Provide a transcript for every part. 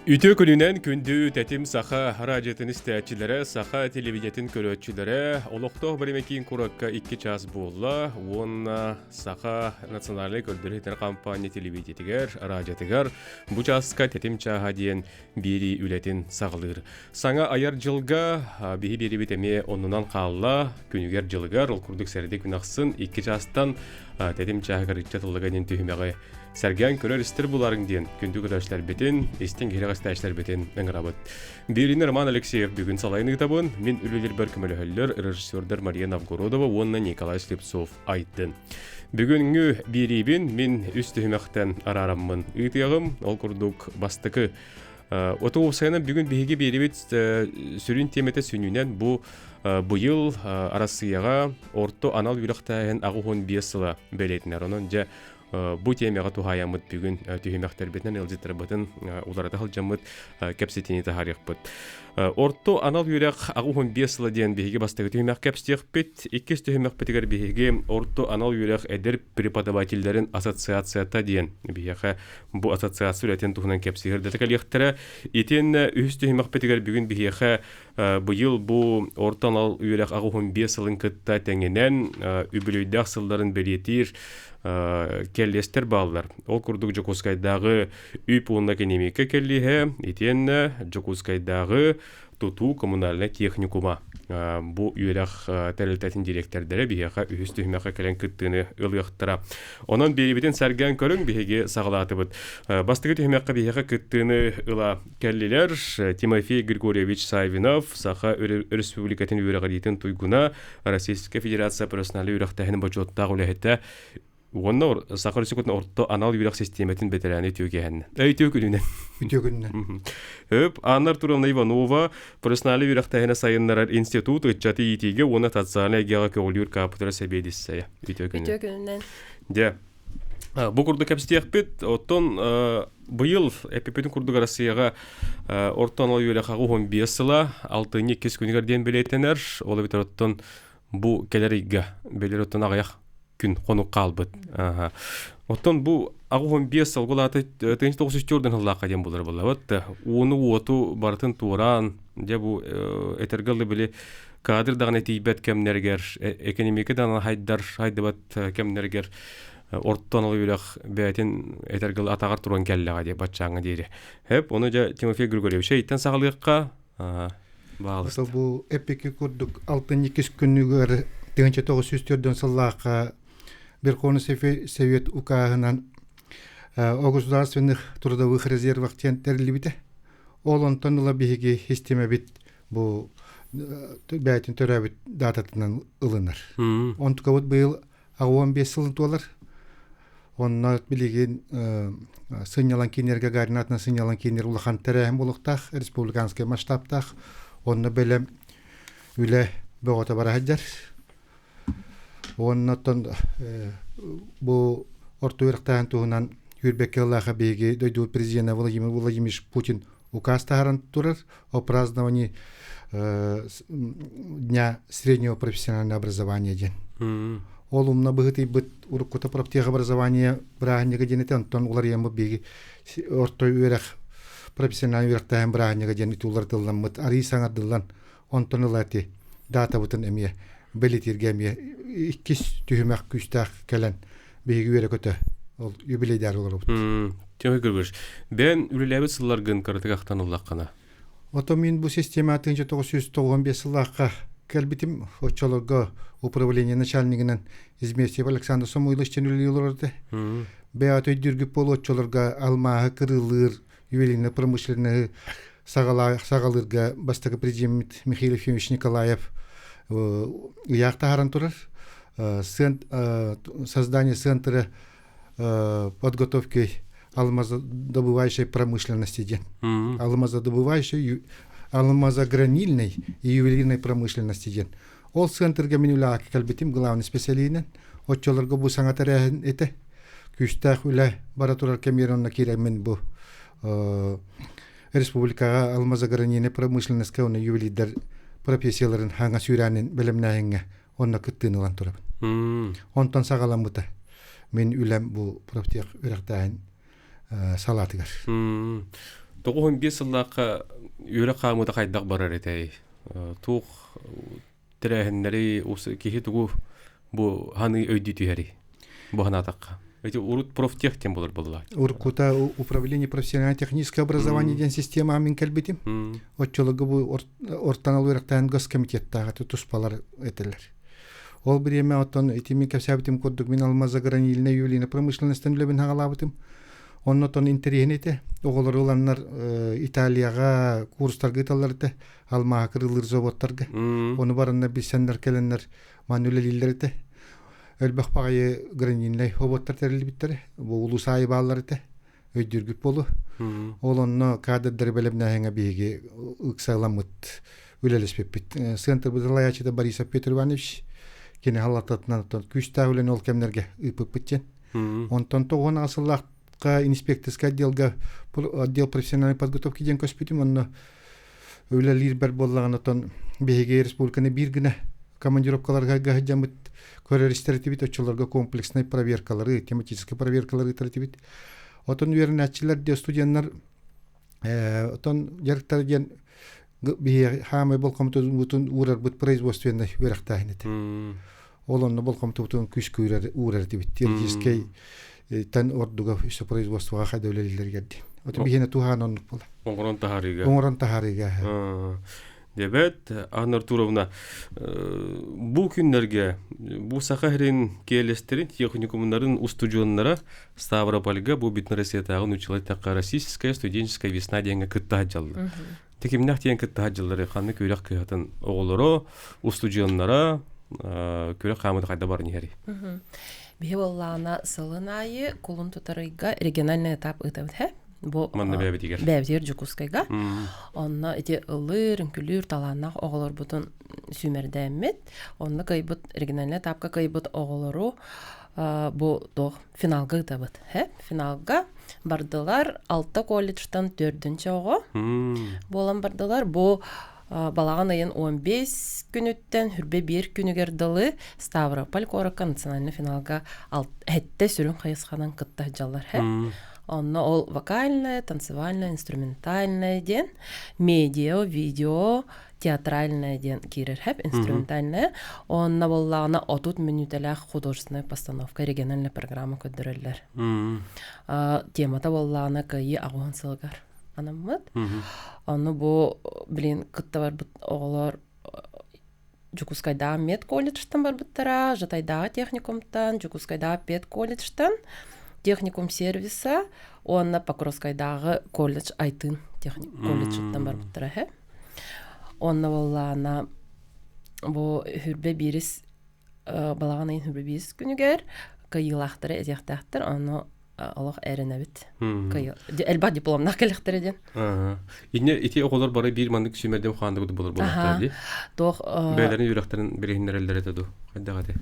Ütü gününen kündü tetim saha radyotin istəyəçilərə, saha televiziyatin körətçilərə, oloqtoq birimekin kurakka 2 ças bolla, onna saha nasionallik öldürütən kampanya televiziyatigar, radyotigar, bu çaska tetim çaha diyen biri ületin sağılır. Sana ayar jılga, biri biteme onundan qalla, günüger jılgar, ol kurduk səride günaqsın, 2 çastan tetim çaha qarıqçatılığının tühüməği. Сәрген көрер істер бұларың дейін, күнді көрәшілер бетін, естен керек істәшілер бетін әңірабыд. Беріне Роман Алексеев бүгін салайыны табын, мен үлілер бір көмілі хөллер, режиссердер Мария Новгородова, онна Николай Слепцов айттын. Бүгінгі берейбін мен үстігімәқтен арараммын. Үйтіғым, ол күрдік бастықы. Оты оғысайынан бүгін бейге берейбет сүрін теметі сүнінен бұл бұйыл арасыяға орто анал үйрақтайын ағуғын бесіла бәлетінер. Оның жа bu temaya tuhaямıt bugün tühüməklər betindən elzitlər bətin ularada halcamıt kəpsitini taharıq bət. Orto anal yürək ağuhun 5 yıla deyən bihigi bastığı tühümək kəpsitiyək bət. 2 tühümək bətigər bihigi orto anal yürək ədir prepodavatellərin asosiasiyata deyən bihigi bu asosiasiya ürətən tuhunan kəpsitiyər dətəkəl yəxtərə. İtin üst tühümək bətigər bugün bihigi bu yıl bu orto anal yürək ağuhun 5 yılın kıtta tənginən übülüydək sılların beliyetir kellester bağlar. Ол күрдік Жокускайдағы үйп онна кенемеке келлиhe, итен Жокускайдағы туту коммунальный техникума. Бу үйрәк тәрелтәтін директордары бейеға үйіс түймеға кәлен күттіні ылғықтыра. Онан бейбетін сәрген көрін бейге сағылаты бұд. Бастығы түймеға бейеға күттіні ыла кәллелер Тимофей Григорьевич Савинов, Саха Республикатын үйрәғалетін туйгуна Российская Федерация профессионалы үйрәқтәхінің бачоттағы үләхетті Онна сақыр секундын орто анал үйрәк системетин бетерәне түйгәһән. Түйгүнүнән. Түйгүнүнән. Хөп, Анна Туровна Иванова, профессиональ үйрәктәһенә сайыннар институт ичати итиге, оны татсаны гега көлүр капитра себедиссә. Түйгүнүнән. Дә. Бу курды капстиях бит, оттон быйыл эпипетин курдук Россияга орто анал үйрәк агы 15 ла, 6-2 күннәрдән беләтенәр, ул бит оттон бу келеригә, белер оттон агаяк күн қонуқ қалбыт. Оттон бұл ағуын 5 сыл қолаты 1994-ден ғылаққа ден болар болабыт. Оны оту бартын туыран, де бұл әтергілі білі кадрдағын әтейбәт кәмнергер, экономики дана хайдыбат кәмнергер, орттан алу үйрек бәйтін әтергілі атағар тұрған кәліға де батшаңы дейді. Хеп, оны жа Тимофей Григорьевич әйттен сағалыққа бағалысты. Бұл әпеке көрдік 6-2 күнігер 1904 сыллаққа Верховный Совет указынан о государственных трудовых резервах терлибите. Ол онтон беге система бит бу бәйтин төрәбит дататынан ылыныр. Онтука вот быйыл 15 сылын туалар. Онна билеген сынялан кинерге гаринатна сынялан кинер улахан тәрәһим булыктах республиканский масштабтах. Онна белем үле бөгөтө бара хаҗар. Оннотон бу ортуырыктан тугунан Юрбек Аллаха беге дойду президент Владимир Владимирович Путин указ таган турар о праздновании дня среднего профессионального образования ден. Ол умна быгыты бит уруккута профтех образование брааньга денетен тон улар ямы беге ортуырык профессиональный үректен брааньга ден тулар дылдан мыт ари саңардылдан онтон улати дата бутын эмие белетиргемие иккис түймәк күстәк кәлән беге үре көтә ол юбилейдар булыр. Тәмәк күргәш. Бен үлеләбе сылларгын картыгактан уллаккана. Ото мин бу система 1995 елларга кәлбитим очолога управление начальнигинен Изместьев Александр Самойлович үлеләләрде. Бәяты диргип болочоларга алмага кырылыр, ювелирный промышленный сагалырга бастагы президент Михаил Ефимович Николаев яхта харан турар. Создание центра подготовки алмазодобывающей промышленности, алмазодобывающей, алмазогранильной и ювелирной промышленности. Ол центр гаминуля калбитим главный специалист. Отчаларга бу саңатары эте күстах үле баратурар камеронна киремен бу республикага алмазогранильной промышленность кауна ювелирдер профессияларын ханга сүйрәнен белемнәһеңгә онна кыттыны лан турабын. Онтан сагаламыта мен үлем бу профтех үрәктән салатыгар. 95 сыллаққа үйрі қамыда қайдақ барар етей. Туқ тірәхінлері осы кехе тұғу бұ ханы өйді түйәрі. Бұ хана атаққа. Эти урут профтех тем болар болар. Уркута управление профессионально-техническое образование ден система амин кәлбетим. Отчылығы бұ ортан алуырақтан госкомитеттаға тұспалар етелер. Ол бір еме оттан етемен кәпсәбітім көрдік мен алмаза гранильна юлина промышленностен үлебін хағалабытым. Онны тон интерьен ете. Оғылар оланнар Италияға курстарға италар ете. Алмаға кырылыр заводтарға. Оны барынна білсендер келенлер манүлелілер ете. Өлбәқ бағайы гранильнай хоботтар тәрілі біттері. Бұл улус айы бағалар ете. Өйдіргіп болу. Ол онны кадырдары бәлемна әңі бейге ұқсайламыт үлелеспеп біт. Сентр бұдырлаячыда Бориса Петр Иванович кені халататынан күшті өлен ол кәмдерге ұпып біттен. Онтан тоғын асыллаққа инспекторская отдел профессиональной подготовки ден көспетім. Онны өлелер бәр боллағын отан бейге республиканы бір гіне командировкаларға ғаджамыт көрерістері тибет, очыларға комплексный проверкалары, тематический проверкалары тибет. Отон верін әтчілер де студенттар отон жарықтар ден бейге хамай бол комитет бұтын урар бұт производственный верақтайын еті. Олонны бол комитет күшкі урар тибет. Теоретический тән ордуға үсі производствоға қайда өлелілер керді. Отон бейгені туған онық болды. Оңыран тахариға. Дебет, Анна Артуровна, бұл күнлерге, бұл сақахрин келестерін, техникумларын устудионлара Ставропольга, бұл бітін Россиятағын училайттаққа российская студенческая весна дейінгі күтті хаджалды. Текімнақ дейін күтті хаджалары қанны көрек қиғатын оғылары, устудионлара көрек қамыды қайда барын ері. Бе боллана сылын айы құлын тұтарыға региональный этап ұтабыд, Манна бәбетігер. Бәбетігер жүкускайға. Онна эти ылыр, үңкілер, таланақ оғылар бұтын сүймердәмет. Онна кайбыт, региональный этапқа кайбыт оғылару бұл доқ финалға ұтабыд. Финалға бардылар 6 колледжтан 4-ші оғы. Болан бардылар бұл балаған айын 15 күніттен хүрбе 1 күнігерділі Ставрополь Коракка национальный финалға әтті сүрін қайысқанан қытта жалар. Онно ол вокальное, танцевальное, инструментальное ден, медиа, видео, театральное ден кирер хэп, инструментальное. Онно боллағына 30 минутелях художественная постановка, региональная программа көддірілер. Темата боллағына кайы ағуан сылғар. Анамыд. Онно бұл, білін, күтті бар бұт оғылар Жүкускайда мед колледжтан бар бұттара, Жатайдағы техникумтан, Жүкускайда пет колледжтан, техникум сервиса, онна Покровскайдағы колледж айтын колледжтан бар бұттыра. Онна боллағына бұл хүрбе біріс, балаған айын хүрбе біріс күнігер, кайылақтыры, әдектақтыр, оны Аллах әрін әбіт. Әлбат дипломнақ кәліқтір еден. Ені ете оғылар бары бір маңдық сүймерден қуанды бұды болар болар. Бәлерін үйрақтарын бірейіндер әлдер әтеді. Қайдағады?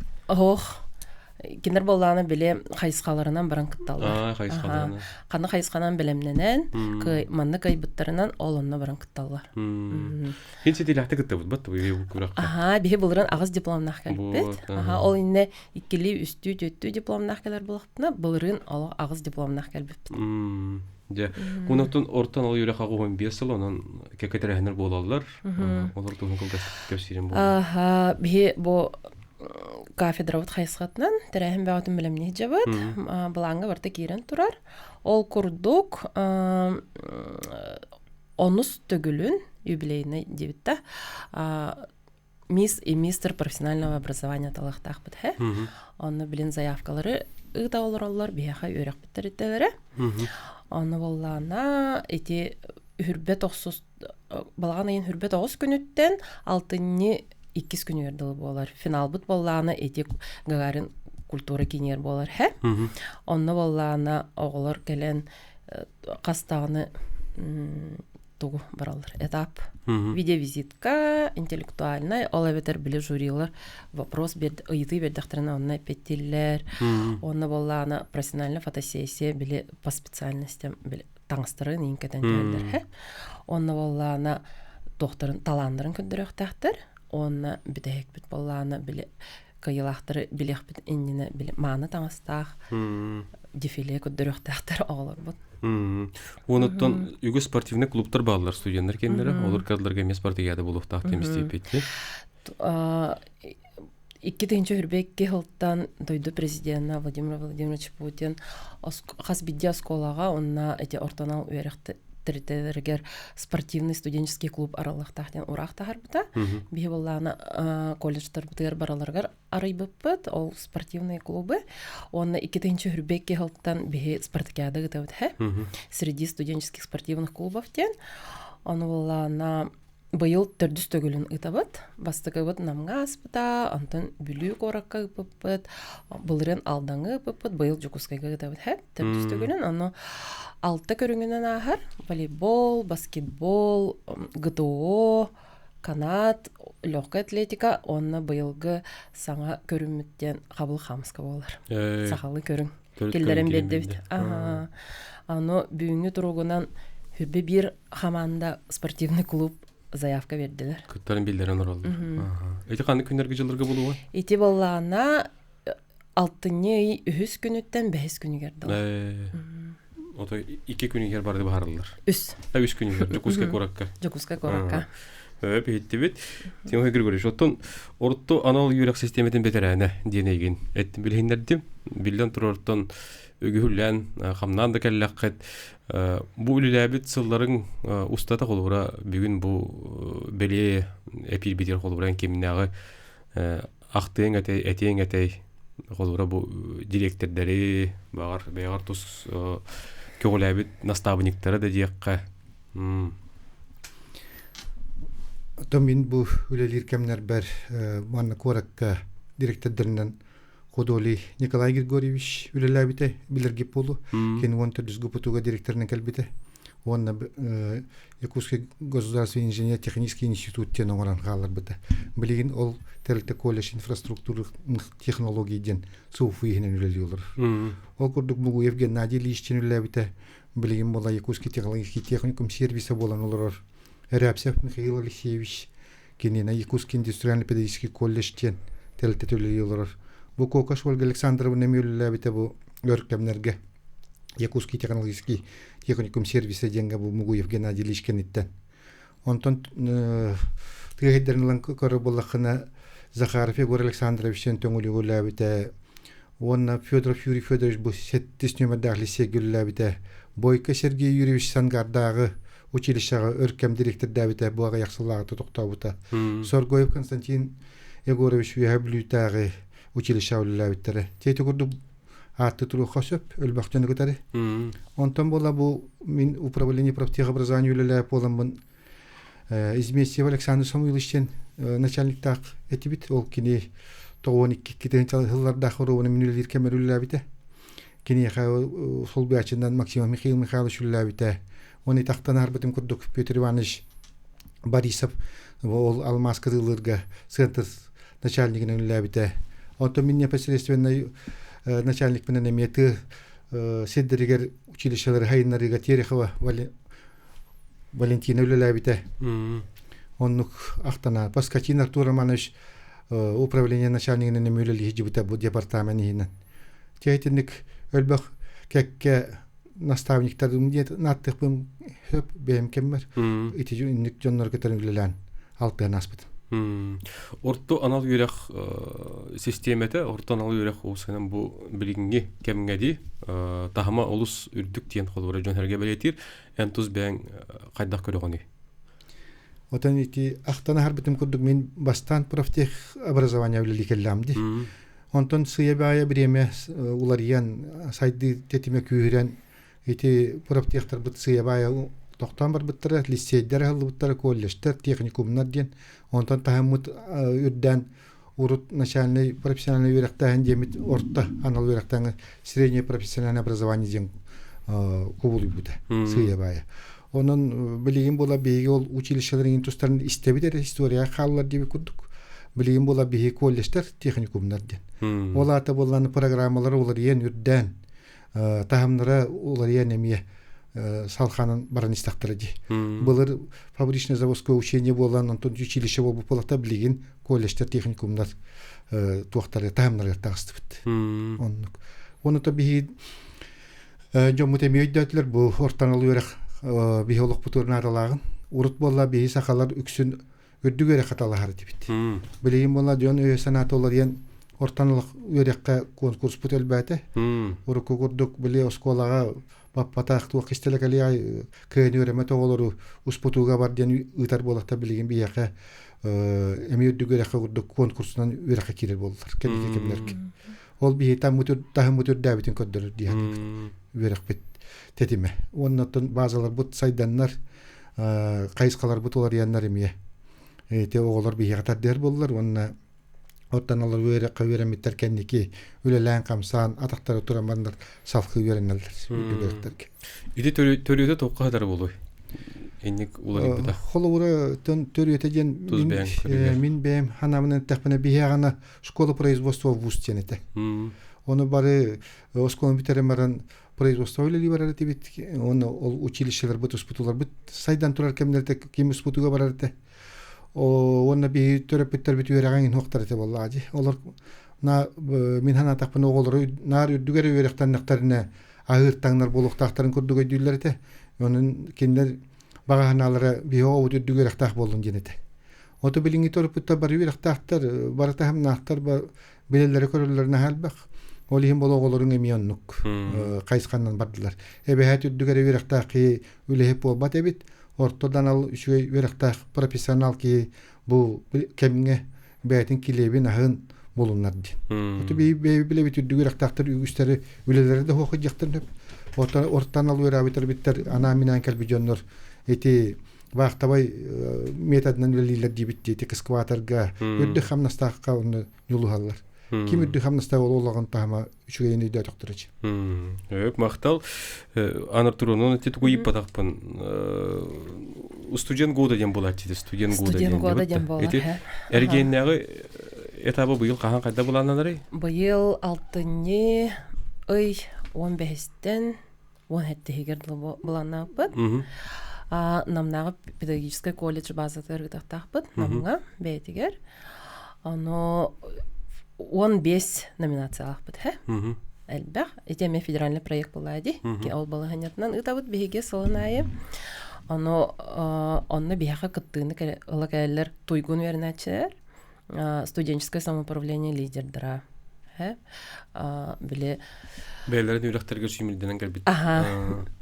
Кендер боллағына біле қайысқаларынан баран күтталар. Қайысқаларынан. Қаны қайысқанан білемненен, манны қайбыттарынан олынна баран күтталар. Хен сетел әқті күтті бұд бұд бұд? Бе бұлырын ағыз дипломнақ кәлбет. Ол инне иккелі үсті төтту дипломнақ кәлер болақтына, бұлырын ағыз дипломнақ кәлбет. Құнықтың ортан ол үйрек ағы 15 сыл, онын кәкетер әхінер болалар. Олар тұғын қылғас көпсерен болады. Бе бұл кафедра вот хайсхатнан, терехим баутын білімне жабыд, балаңға барты кейрен тұрар. Ол күрдік онус төгілін, юбилейный дебітті, мисс и мистер профессионального образования талақтақ бұд. Оны білін заявкалары ұғда олар бияға өрек біттір еттелері. Оны боллағына еті хүрбет оқсыз, балаған айын хүрбет оғыз күніттен 6-ні 2 күн ерділі болар. Финал бұд боллағына етек ғағарын культура кенер болар. Онны боллағына оғылар кәлен қастағыны тугу баралар. Этап. Видеовизитка, интеллектуальный, ол әбетер білі журилар вопрос ұйты бердіқтіріне онына петтелер. Онны боллағына профессиональный фотосессия білі по специальностям білі таңыстырын енкетен төлдер. Онны боллағына тоқтырын таландырын күндірек тәқтір. Онна бітәйік біт боллағына білі кайылахтары билехпит иннене мааны таңастаах дефиле көддөрөхтәхтер оголорбут. Онуттан үгө спортивный клубтар баалар студенттер кендере, олар кадларга эмес спартакиада булуктаак темистепетти. 2-нче хүрбекке хылттан дойду президентна Владимир Владимирович Путин хасбиддя сколага онна эти ортонал уярахты территориягер спортивный студенческий клуб аралыктахтен урактахар бута. Бихи боллана колледжтар бутыгар бараларгар арайбыппыт, ол спортивные клубы. Онна 2-нче хүрбекке хылттан бихи спартакиада гытабыт среди студенческих спортивных клубов тен. Оны боллана быйыл төрдүс төгүлүн ытабыт, бастыгыбыт намга аспыта, антон бүлүү коракка ыпыппыт, былырын алдаңы ыпыппыт, быйыл жукускайга ытабыт төрдүс төгүлүн, аны 6 көрүнгүнөн ахар, волейбол, баскетбол, ГТО, канат, легкая атлетика, онна быйылгы саңа көрүмүттен Кабыл Хамска болар. Сахалы көрүң. Келдерен бердебит. Аны бүгүнгү туругунан хүрбе бир хаманда спортивный клуб заявка бердилер. Кыттарын билдерен оралды. Эти кандай күннерге жылдарга болуба? Эти боллана 6-ны үһүс күнүттен 5 күнүгерди. Ото 2 күнүгер барды баарылар. 3 күнүгер жокуска коракка. Жокуска коракка. Беттибит. Тем Григорьевич, оттон орто анал юрак системетен бетерәне денеген. Эттим билһиндердим. Билден турортон өгүллән хамнан да келләккет. Бу үлеләбит сылларын устата холура бүгүн бу беле эпир битер холуран кемнәгы актын әтәй холура бу директордары багар тус көгөләбит наставниктары да диякка. Томин бу үлелер кемнәр бер манна коракка директордырынан Ходоли Николай Григорьевич үлеләбите билерге полу. Кен он төрдүс гупутуга директорына келбите. Онна Якутский государственный инженер-технический институт тен оңоран халар бите. Билеген ол Теректе колледж инфраструктурных технологий ден суфу ихнен үлелелер. Ол курдук бугу Евген Нади Ильичтен үлеләбите. Билеген бола Якутский технологический техникум сервиса болан олар. Рябцев Михаил Алексеевич кенена Якутский индустриальный педагогический колледж тен Теректе үлелелер. Бу Кокаш Ольга Александровна үлеләбите бу өркемнерге Якутский технологический техникум сервиса деньга бу Мугуев Геннадий Ильич кенеттен. Онтон тегедернлан кораболахына Захаров Егор Александровичтен төңүлүләбите. Онна Федоров Юрий Федорович бу 7 номердагы лицейгүләбите. Бойко Сергей Юрьевич Сангардагы училищага өркем директор дәбите буга яксыллага токтабыта. Соргоев Константин Егорович Вяблютагы училище үлеләбиттере. Тете курду атты туру хосып өлбәктен көтәре. Онтон бола бу мин управление профтехобразования үлеләп боламын. Изместьев Александр Самуиловичтен начальник так этибит ол кини 12 жылларда хоровны минүлер кемер үлеләбите. Кини сол бячындан Максим Михаил Михайлович үлеләбите. Оны тактан арбытым курдук Петр Иванович Борисов ол Алмаз кызылырга центр начальнигинен үлеләбите. Онто мен непосредственно начальник менен эмети седдеригер училищелер Хайнарыга Терехова Валентина үлеләбите. Оннук ахтана Паскатин Артур Романович управление начальнигинен эмөлели хижибута бу департаментинен. Тейтинник өлбөк кекке наставниктардын дет наттыкпын хөп бем кеммер. Ити үннүк жоннор кетерин үлелән алтын аспыт. Орто анал юрак системете, орто анал юрак усынан бу билгинги кемгеди тахма олус үрдүк тиен холура жөнөргө белетир, энтуз бен кайдак көрөгөнү. Отан ити ахтана харбитим курдук мен бастан профтех образование үлеликелламди. Онтон сыябая бреме уларыян сайды тетиме күйрен ити профтехтар бит сыябая тоқтан бар биттер лицейдер халды биттер колледжтер техникумнар ден онтан тахаммут үрдән урут начальный профессиональный верахтан демит орта анал верахтан среднее профессиональное образование ден кубулы буде сыябая. Онон билигин бола беги ол училищелерин тустарын истебидер история халлар диби курдук. Билигин бола беги колледжтер техникумнар ден. Олата болланы программалар олар ен үрдән тахамнара олар ен эмие салханын баран истактырды. Былыр фабричный заводское учение болан, антон училище болуп болата билген колледждер техникумдар туактары тамнар тагыстыбыт. Оны то бии жомуте мөйдөтлөр бу ортаналы өрөк биолог бутурнаралагын урут болла бии сакалар үксүн өддүгөрө каталар дибит. Билген болла жон санатолар ен ортанылык өрөккө конкурс бүтөлбөтө. Урукку курдук биле осколага паппатак туак истелекали кыйын өрөмө тоголору успутуга бар ден ытар болакта билген бияка эми өддүгөрө курдук конкурсунан өрөккө кирер болдулар. Кемдерки. Ол бии тамутур тахмутур дабитин көддөр диян. Өрөк бит тетиме. Оннотон базалар бут сайданнар кайыскалар бутулар яннар эмие. Те оголор бии катардер болдулар. Онна оттаналар өрөккө өрөмиттер кенники үлелен камсан атактары турамандар салкы өрөнөлөр. Үдүгөртөргө. Иди төрүдө токкадар болой. Энник улар буда. Холура төрүтө ден мин бем ханамын тахпана биягана школа производства вуз тенете. Оны бары осколун битеремаран производство ойлели барарыты бит. Оны ол училищелер бут успутулар бит сайдан турар кемнерде ким успутуга барарыты. Оны би төрөпүттөр бит өрөгөн ноктарыты боллажы. Олар на мин хана тахпана оголору нар үдүгөрө өрөктанныктарына агыртаңнар болуктактарын көрдөгөйдүлөрүтө. Онун киндер баганалары био үдүгөрөктак болдун денете. Ото билинги төрөпүттөр бар өрөктактар барата хамнактар билелери көрөлөрүнө халбак. Олихим бологолорун эмионнук кайскандан бардылар. Эбехат үдүгөрө өрөктакы үлехип болбат эбит. Ортодан ал үшөй өрөктак профессионал ки бу кемге бетин килебин ахын болуннар ди. Ото билебит үдүгөрөктактар үгүстөрү үлелерде хоку жактырып. Ортан ал өрөбитер биттер ана менен келбижоннор эти вахтабай методунан велилер дибит дети экскаваторга өддү хамнастакка уну жулугаллар. Ким өддү хамнаста олаган тама үчүгөйүнү да доктурачы. Мактал анартурунун тет куйып батакпын. Студент года ден болот диди, студент года ден болот. Эргеннеги этабы быйыл кахан кайда буланнары? Быйыл 6-ны 15-тен 17-гер буланнаппыт. Намнагы педагогический колледж базатыргы тактакпыт. Намга бетигер. Ано 15 номинациялакпыт, Элбэх, этеме федеральный проект булады. Ол балаганятынан ытабыт биге солонайы. Онны бияха кыттыны ылакайлар туйгун верначер. Студенческое самоуправление лидердара. Биле бәйләрен үрәхтәргә сүймердәнән кәлбит.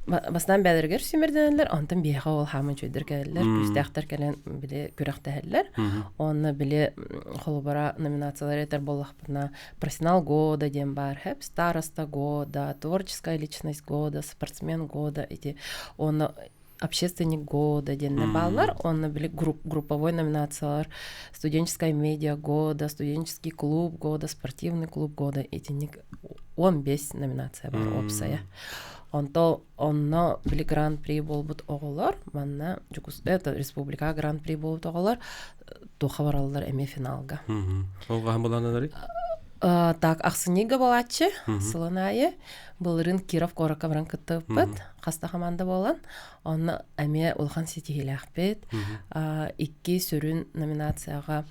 Бастан бәйләргә сүймердәнәләр, антын бияга ул һаман җөйдер кәләләр, күстәхтәр кәлән биле күрәхтәләр. Онны биле холбара номинациялар этер буллахпына профессионал года дем бар, староста года, творческая личность года, спортсмен года, эти он общественник года денне баллар, он были групповой номинациялар, студенческая медиа года, студенческий клуб года, спортивный клуб года, эти 15 номинация бар опсая. Онно были гран-при болбут оголар, манна это республика гран-при болбут оголар, то хабаралар эме финалга. Олга хамбаланары? Так, Ахсынига балачы, Солонайы, Былырын Киров Коракавран кыттыппыт, хаста команда болан, оны әме Улхан Сетихилахпет, 2 сүрін номинацияға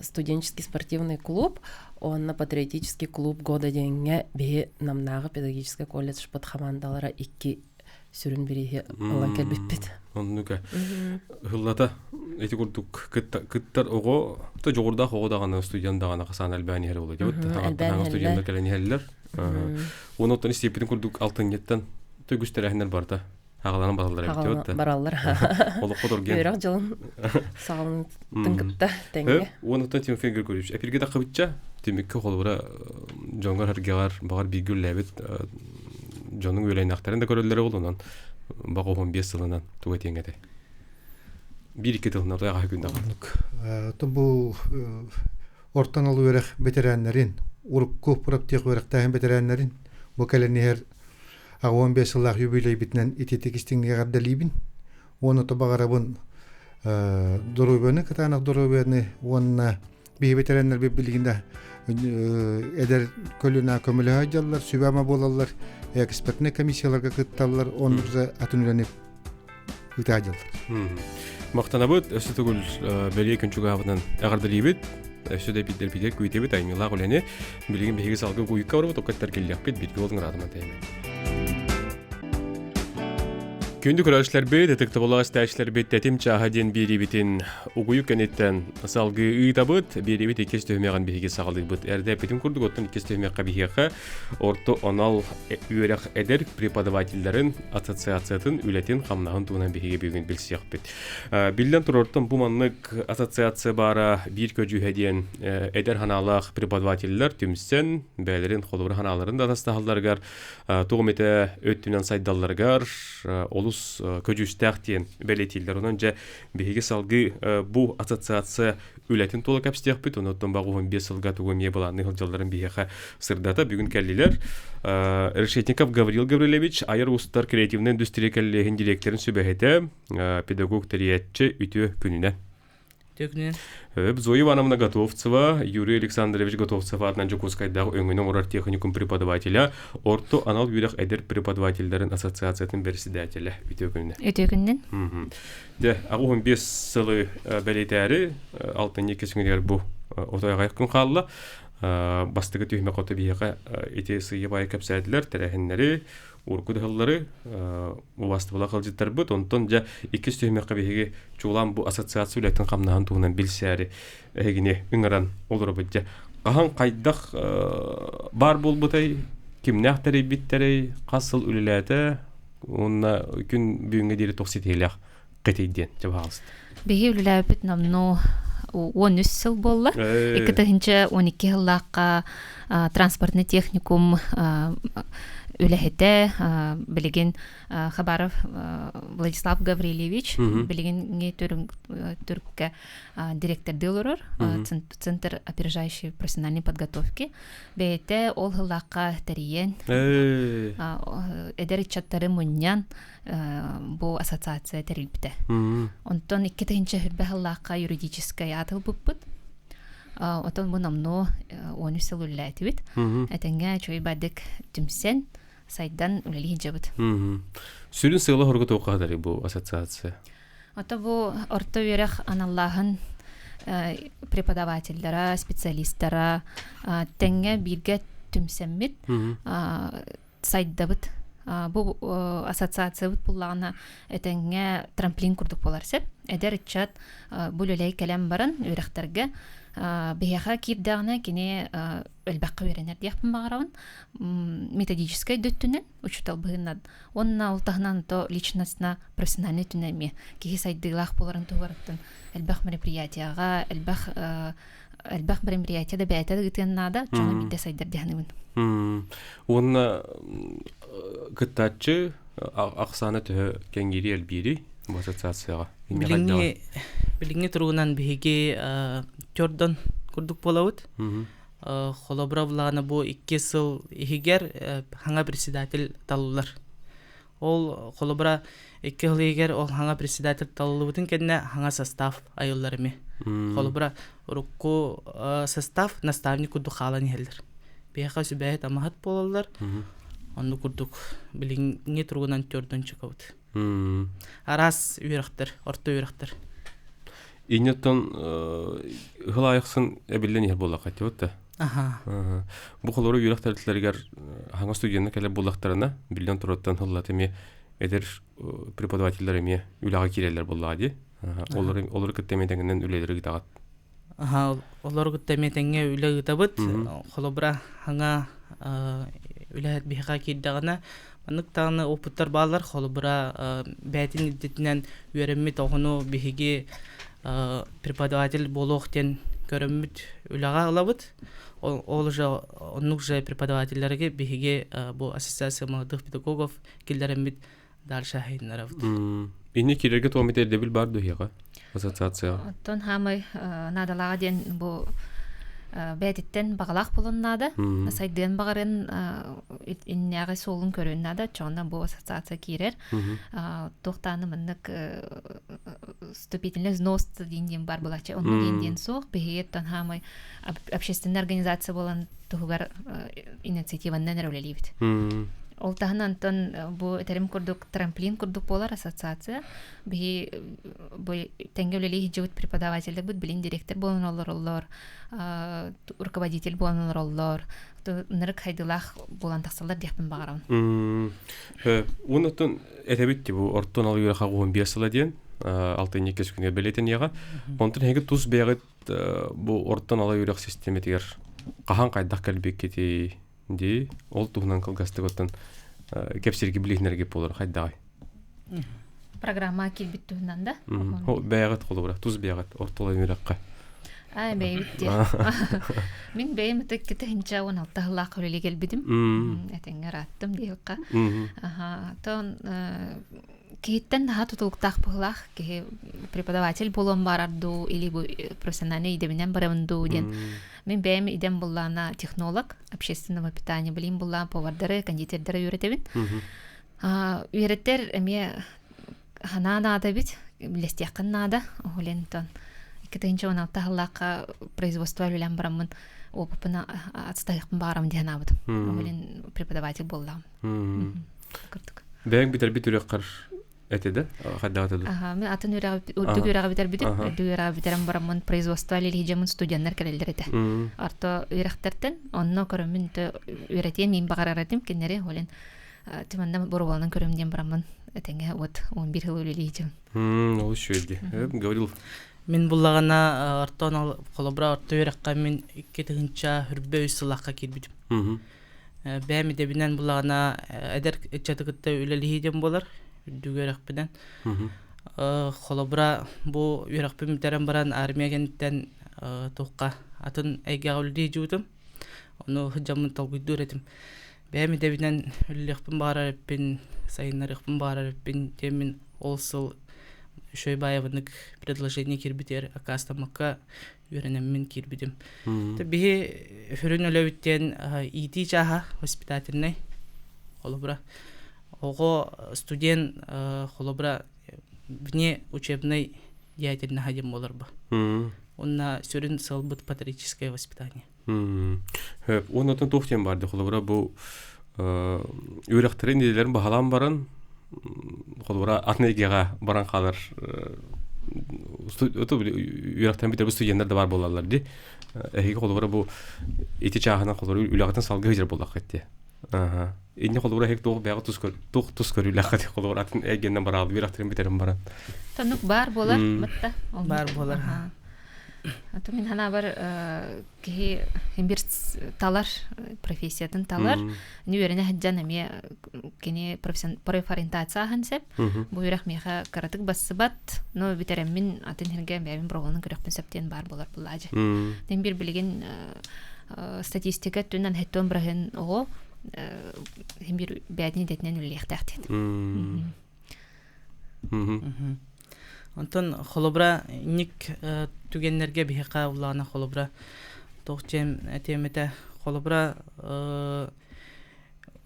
студенческий спортивный клуб, он патриотический клуб года денге бе намнағы педагогический колледж под командалара 2 сүрін береге олан келбеппет. Оннука. Хыллата эти курдук кыттар ого то жогорда хогодаган студент дагана касан албани хер болду деп. Таган студенттер келени херлер. Оны тон степен курдук алтыннеттен төгүстөрәһнер барда. Агаланын балалар деп. Баралар. Олук кодорген. Бирок жылын сагын тыңгытта теңге. Оны тон тем фигур көрүш. Эпирге да кыбытча демекке холбара жоңгар хергегар багар бигүл лебит жонун өлөйнактарын да көрөллөр болунан. Багы 15 жылынан тугатеңете. 1-2 жылдан таяга күндө калдык. Бу ортан алуу өрөк ветераннарын, уруп көп проптик өрөктән ветераннарын бу келенер 15 жыллык юбилей битнен итетекистиңге гардалибин. Оны то багарабын дөрөбөне катанак дөрөбөне онна би ветераннар билгендә эдер көлүнә көмөлө хаҗаллар, сүбәмә булалар. экспертный комиссияларга кытталлар, оннук за атынүләнеп ытадылар. Мактанабыт өсө түгүл бели күнчүгабынан агардырыбыт. Өсө дә бидер бидер күйтебит аймыла гөләне билеген беге салгы куйка барып токаттар келлекпит бит болдың радыман тәймен. Күндү көрәшләр бит, детектив булган стәчләр бит тәтим чаһаден бирибитин угуй кенеттен салгы ыйтабыт, бирибит икес төмәгән биге сагалый бит. Әрдә битим курдык оттан икес төмәккә бигәкә орто анал үрәк эдер преподавательләрен ассоциациятын үләтен камнагын туган биге бүген билсәк бит. Билдән торортан бу маннык ассоциация бара бир көҗүһәдән эдер ханалак преподавательләр түмсен бәләрен холур ханаларын да тастаһалларгар тугымете өттүнән сайдалларгар көжүстәктен белетилдер. Онан жа биге салгы бу ассоциация үләтен тола капстек бит. Онан багуын 5 елга тугымие буланы жылдарын бигеха сырдата бүгүн келдилер. Решетников Гаврил Гаврилевич айыр устар креативный индустрия коллегин директорын сөбәһете педагог тәриятчы үтү күнүнә. Зоя Ивановна Готовцева, Юрий Александрович Готовцев атынан Жукускайдағы өңінің орар техникум преподавателя, орто анал юрек эдер преподавательдерін ассоциациятын председателі үтө күнінен. Де, ағуын 5 сылы бәлетәрі, 6-2 кесіңдер бұл отайға күн қалла. Бастығы түйме қоты бейеға ете сыйы бай кәпсәділер, тәрәхінлері, уркудығылары басты бола қалжыттар бұд. Онтон жа 2 түйме қабеге чуылан бұл ассоциация үләттің қамнағын туғынан білсәрі әгіне үңіран олыр бұд. Қаған қайдақ бар бол бұтай, кімнәқтәрі биттәрі, қасыл үліләті, онына күн бүйінге дейірі тоқсетейліғ қетейден жабы қалысты. Беге үліләбіт намну 13 сыл болла. 2012 жыллаққа транспортный техникум үләхеті білеген Хабаров Владислав Гаврилевич білегенге түрікке директор дылырыр Центр опережающей профессиональной подготовки. Бәйті ол жыллаққа тәриен әдер итчаттары мұннян бұл ассоциация тәрілбіті. Онтон 2-ші хүрбә жыллаққа юридическая атыл бұппыт. Отон бұл намну 13 сыл үлләті бит. Әтенге чөй бәдік түмсен сайдан үлелейін жабыт. Сүрін сығылы хорғы тоққадары бұл ассоциация? Ота бұл орта верек аналлағын преподавательдара, специалисттара тәңге бірге түмсенмет сайдабыт. Бұл ассоциация бұт бұллағына әтәңге трамплин күрдік боларсып. Әдер үтчат бұл үлей кәлем барын өріқтерге бияға кирдағына кене әлбәққа өренер дейқпін бағарауын методическай дөттінен учутал бұғыннан. Онына ұлтағынан то личностна профессиональный түнәме кеге сайдығылақ боларын туғарыптын әлбәқ мероприятияға, әлбәқ мероприятияда бәйтеді ғытығыннада жоңа бидде сайдар дегенімін. Онына күттатчы ақсаны түхі кәңгері әлбері бұл ассоциацияға? Билинге тургунан биге Jordan курдук болабыт. Холобра буланы бу 2 сыл игер ханга председатель таллар. Ол холобра 2 жыл игер ол ханга председатель таллыбытын кенне ханга состав айылларыме. Холобра рукку состав наставник курдук халан хелдер. Бияка сүбәйт амахат болалар. Онду курдук билинге тургунан Jordan чыкабыт. Арас үйрәқтір, орта үйрәқтір. Инеттен ғылайықсын әбілден ер болақ әте өтті? Бұл қолыры үйрәқтәрділергер хаңа студияны кәлі болақтарына білден тұраттан ғылатыме әдір преподавательдер әме үліға керелер болаға де. Олары күттемедеңінен үлелері ғытағат. Олары күттемедеңе үлі ғытабыт. Қолыбыра хаңа үләт бейға кердіғына Манықтағыны опыттар балар, қолыбыра бәтін үддетінен үйеріммет оғыну бігеге преподаватель болуқтен көріммет үліға алабыд. Ол жа, онық жа преподавательлерге бігеге бұл ассоциация молодых педагогов келдеріммет дальше хайынлар абыд. Ине керерге тоғымет әрдебіл барды еға ассоциацияға? Тон хамай надалаға ден бұл бәдеттен бағалақ болыннады. Сайдын бағарын иннеғай солын көріннады. Чоғында бұл ассоциация керер. Тоқтаны мұндық вступительный взнос дейінден бар болачы. Оның дейінден соқ. Бігеттен хамай общественный организация болан тұғығар инициативаннан әрөлелейбіт. Ол таһын антон бу этерим курдук трамплин курдук болар ассоциация. Би бу тенгелели хижут преподавательдер бут билин директор болон олор, руководитель болон олор. Нырык хайдылах болан тахсалар дияппын багарам. Онотон этебитти бу ортон алыйра хагуун биасыла диен 6-2 күнгө белетен яга. Онтон хеге туз бегет бу ортон алыйра системетигер кахан кайдак келбек кети ди ол тугунан кылгастыгыттан кепсирги билихнерге болор хайдагай. Программа килбит тугунан да. О бегет колобра туз бегет ортон алыйракка. Бейбитти. Мин беймитик китехинча 16 хөлеле келбидим. Этеңер аттым диюкка. Тон киттен да тутулуктак булах ки преподаватель болон барарду или бу профессиональный идеминен барамынду ден. Мен бейм идем буллана технолог общественного питания билим булла повардары, кондитердары үйрөтебин. Үйрөттер эме ханана да бит, билестякын нада, олентон. Китенче 16 производство үлән барамын. Опыпына отстайықпын барам деген абыд. Олен преподаватель болдам. Бәң битер битүрек кар этеде, хаддагатыды. Мен атын үрдүгүрага битер битип, үрдүгүрага битерем барамын производство лилижемин студенттер келелдер эте. Арто үйрәктертен, онно көрөмүн үйрәтен мен багараратым кеннери олен тиманда борбалынан көрөмден барамын. Этеңе вот 11 жыл лилижем. Ол шөйди. Говорил. Мен буллагана артон колобра арты үйрәккә мен 2-нче хүрбө үсүлакка кирбидим. Бәми де бинен буллагана эдер чатыгытта үлелихидем болар. Дүгөрәк белән. Колобра бу үйрәкпем терен баран армиягенттен тукка атын әйгәүлди жутым. Оны хҗамын талгыйдыр этим. Бәми де бинен үллехпем барар бин сайнарыхпем барар бин темин олсыл Шойбаевның предложение кирбитер акастамакка үйренеммен кирбидим. Табии хүрүн өлөбүттен ити жаха воспитательный холобра. Ого студент холобра вне учебной деятельности хадим боларба. Онна сүрүн салбыт патриотическое воспитание. Оннотон токтен барды холобра бу үйрөктөрүн делерин бахалан баран холбора атнегега баран калар үйрөктөн битер студенттер да бар болалар ди. Эги холбора бу ити чагына холбора үлөгөтөн салгы жер болак кетти. Инне холбора хек тог бага туз көр үлөгөт холбора атын эгенден барал үйрөктөрүн битерим баран. Танук бар болар, мытта. Бар болар. Аты мен хана бар ки хембир талар профессиятын талар ни үйрәнә хаҗан әме кене профориентация хансеп бу үрәк меха каратык басыбат но битерем мин атын хергә мәбин прогонын көрәкпен септен бар болар буллаҗы. Ден бир билеген статистика түннән хәттән бирген ого хембир бәдни детнән үлехтәхт. Антон холобра ник түгеннерге бихка улана холобра тохчем темете холобра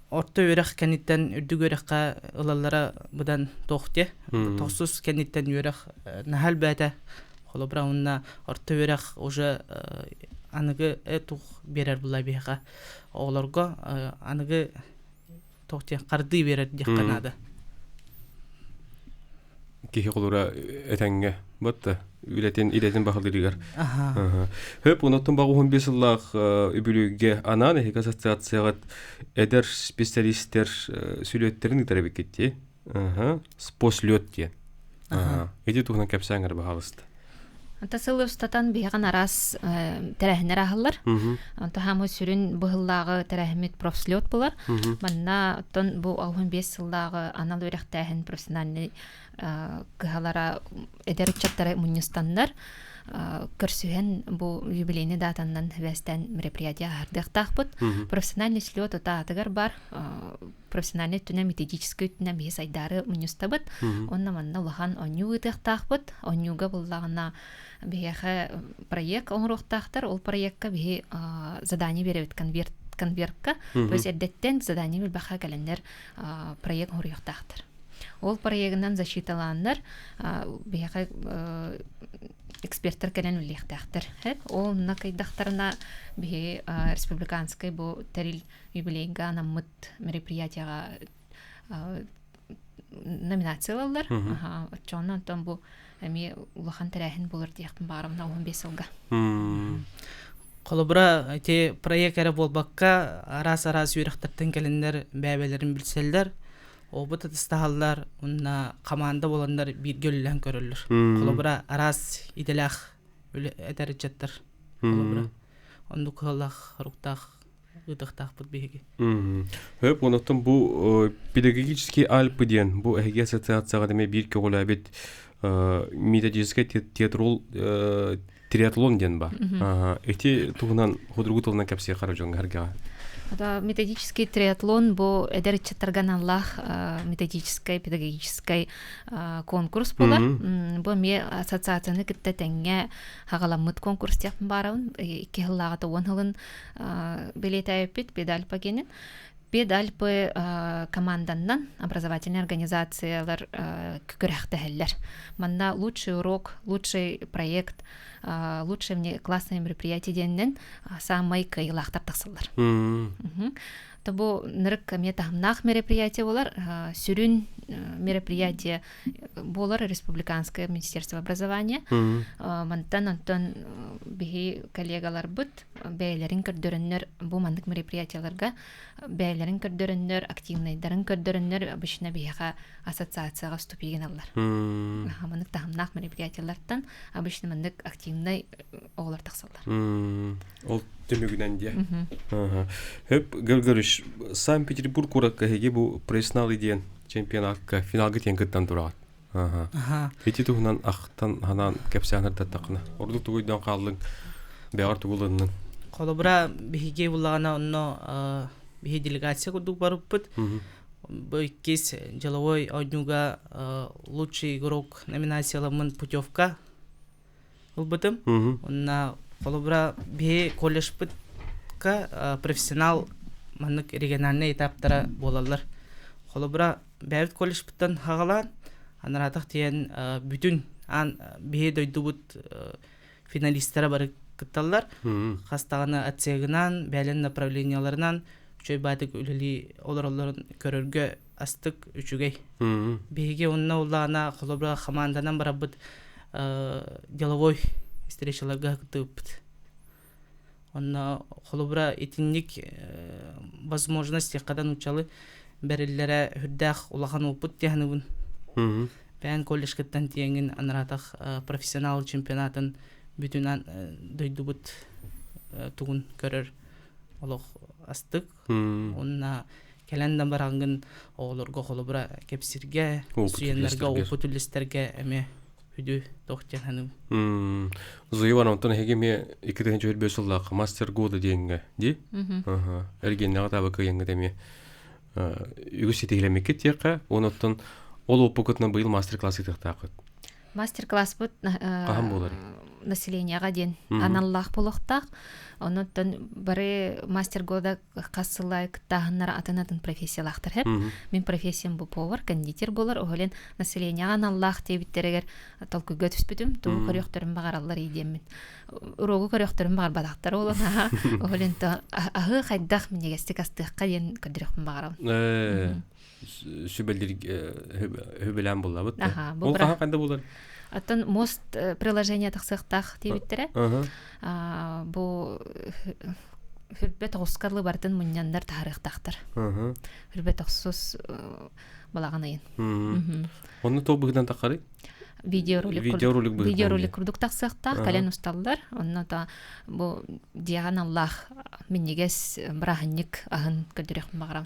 орто үрәк кенеттен үрдүгөрәккә ылаллара будан тохте тохсус кенеттен үрәк нахал бәтә холобра унна орто үрәк уже аныгы тух берер була бихка оларга аныгы тохте карды берер дикканада. Кихи колора этеңге батта үлетен илетен бахалдырыгар. Хөп онотон багы 15 жыллак үбүлүгө анан эки ассоциацияга эдер специалисттер сүйлөттерин тарабы кетти. Спослёт ди. Эди тугунан кепсаңар бахалысты. Антасылы статан биган арас терәһнәр ахыллар. Анта һәм сүрен быһыллагы терәһмит профслёт булар. Манна тон бу 15 жылдагы анал үрәктәһен профессиональный кыһалара эдер чаттары мунистандар көрсүһен бу юбилейный датаннан вестен мероприятие ардыктакбыт. Профессиональный слёт атагар бар. Профессиональный түнә методический түнә бес айдары мунистабыт. Онна манна лахан оню ытыктакбыт. Онюга буллагына бияха проект оңруктактар. Ол проектка бии задание беребит конвертка. То есть эддеттен задание бил баха календар проект оңруктактар. Ол проектнан защиталандар бияха эксперттер келен үллехтәхтер. Ол накайдахтарына бе республиканской бу тарил юбилейга намыт мероприятияга номинациялар. Чоннан там бу эми улахан тарахин булыр диякпын барымна 15 жылга. Колобра те проект эре болбакка арас үйрәктәртен келендер бәбеләрен билселдер. Обут тыстааллар унна команда боландар бир гөллән көрөллөр. Колобра арас иделах этерчеттер. Колобра. Онду колах руктах ыдыктах бут биги. Хөп онотон бу педагогический Альпы ден бу эге ассоциацияга деме бир көгола бит методический триатлон ден ба. Эти тугунан худругутовна кепсе каражон гарга. Да, методический триатлон бу эдерчеттарган Аллах методический педагогический конкурс була. Бу ме ассоциацияны китте теңге хагаламыт конкурс деп барабын. 2 жылга да 10 жылын билетайпит педальпа кенен. Педальпы команданнан образовательный организациялар күкөрәхтәһәлләр. Манда лучший урок, лучший проект, лучшее классное мероприятие деннен самай кыйлахтар тахсыллар. Табу нырык метахнах мероприятие болар, сүрүн мероприятие болар республиканское министерство образования. Мантан антон бихи коллегалар бут бәйләрен көрдөрөннөр бу мандык мероприятияларга бәйләрен көрдөрөннөр, активныйдарын көрдөрөннөр обычно бихага ассоциацияга вступиген аллар. Мандык тахнах мероприятиялардан обычно мандык активный оглар тахсаллар. Ол төмөгүнөн дия. Хөп гөлгөрүш Санкт-Петербург ураккаһеге бу профессионал диен чемпионатка финалга теңгеттен турат. Эти тугунан ахтан ханан кепсянырда такна. Ордук тугуйдан калдың бәгәр тугулыннан. Колобра биге булагана онно биге делегация курдук барыппыт. Бу иккис жыловой ойнуга лучший игрок номинациялармын путевка булбытым. Онна Колобра биге коллежпытка профессионал маннык региональный этаптара болалар. Колобра бәвит коллежпыттан хагалан анаратак тиен бүтүн биге дойдубут финалисттары бары кытталлар. Хастаганы отсегынан, бәлен направленияларынан чөй бадык үлели оларларын көрөргө астык үчүгей. Биге онна уллана Колобра команданан барабыт деловой встречаларга кытыппыт. Онна Колобра этинник возможность кадан учалы бериллере хүрдах улахан опыт тяхныбын. Бән колледж кыттан тиеңин анаратах профессионал чемпионатын бүтүн дойдубут тугун көрөр олох астык. Онна келендан барангын оолорго Колобра кепсирге, сүйенлерге, опытулистерге эме үдү тохтяным. Зуйван онтон хегеме 2025 жылдагы мастер года дегенге, ди? Эргеннага табы кыйынга деме. Үгүс тегелемекке тияка, онотон ол опукутна быйыл мастер-класс итактакыт. Мастер-класс бут болар? населенияга ден аналлах болохтак. Онотон бары мастер года кассылай кыттагыннар атынатын профессиялахтар хеп. Мен профессиям бу повар, кондитер болар. Оголен населенияга аналлах тебиттерегер толкуга түспүтүм. Туу көрөктөрүм багараллар идеммин. Урогу көрөктөрүм багар бадактар олана. Оголен то ахы хайдах минегестик астыкка ден көдөрөкмүн багарам. Сүбелдер хөбелән булабыт. Бу кандай булар? Атын мост приложение таксыктах дебиттере. Бу хүрбет оскарлы бартын муньяндар тарыхтактыр. Хүрбет оксус балаганайын. Онны тобугдан такары? Видеоролик курдук таксыктах кален усталлар. Онны та бу диаган Аллах миннигес браханник ахын көдөрөк багарам.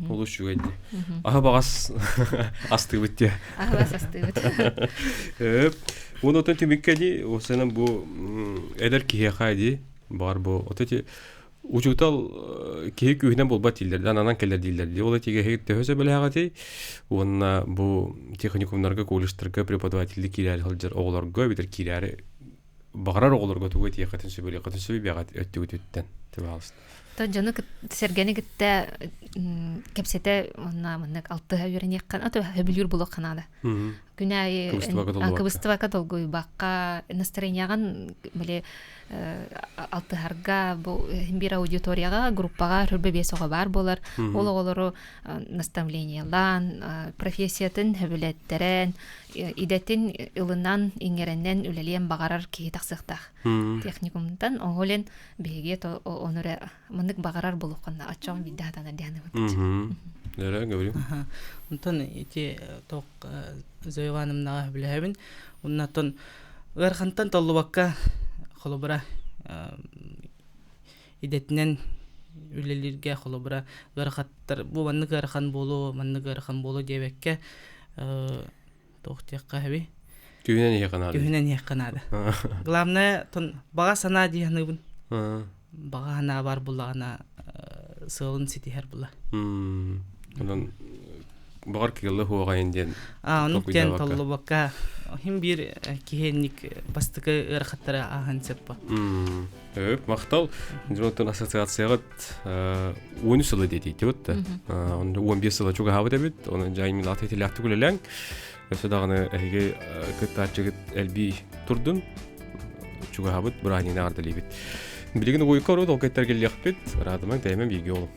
Олуш жүгәйди. Аха багас асты битте. Аха багас асты битте. Онотон темиккеди, осенен бу эдер кихайди бар бу. Отети учутал кихек үйнен болбат дилдерден анан келер дилдерди. Ол этиге хекте хөсө белагати. Онна бу техникумнарга, колледждерге преподавательдик кирәр хылжыр огларга битер кирәр багарар огларга тугы тиякатын сөбеле катын сөбе бягат өттүгүтүттен. Тибалс. Та жаны сергени гитте кепсете онна мыннык 6 хавырын яккан ата хөбүлүр боло канада. Күнәй кыбыстыва долгой бакка настроенияган биле 6 харга бу бир аудиторияга группага хөрбебесога бар болар. Ол олору наставлениялан профессиятын хөбүлеттерен идетин ылынан иңереннен үлелен багарар ки таксыктах. Техникумдан оголен беге то онура мындык багарар болукканда ачам биддатана дияны. Дәрә говорю. Онтон эти ток зөйванымнага билебин. Уннатон гархантан толлубакка холобра идетнен үлелерге холобра гархаттар бу манны гархан болу дебекке тохтякка хаби. Күнен яканады. Главное тон бага сана дияныбын. Бага хана бар булагана сылын ситихер була. Онан багар киле хуагайын ден. Онтен толлубакка хим бир кихенник бастыкы ырхаттары ахан сеппа. Мактал жонтон ассоциацияга 10 сылы дейт өтті. Он 15 сылы чуга хабы дебит. Онун жайын латы телякты күлеләң. Өсөдагыны эге кыттачыгыт элби турдун. Чуга хабыт бирайны ардылыбыт. Билигин ойкору толкеттер келлекпит. Радыман таймен биге олум.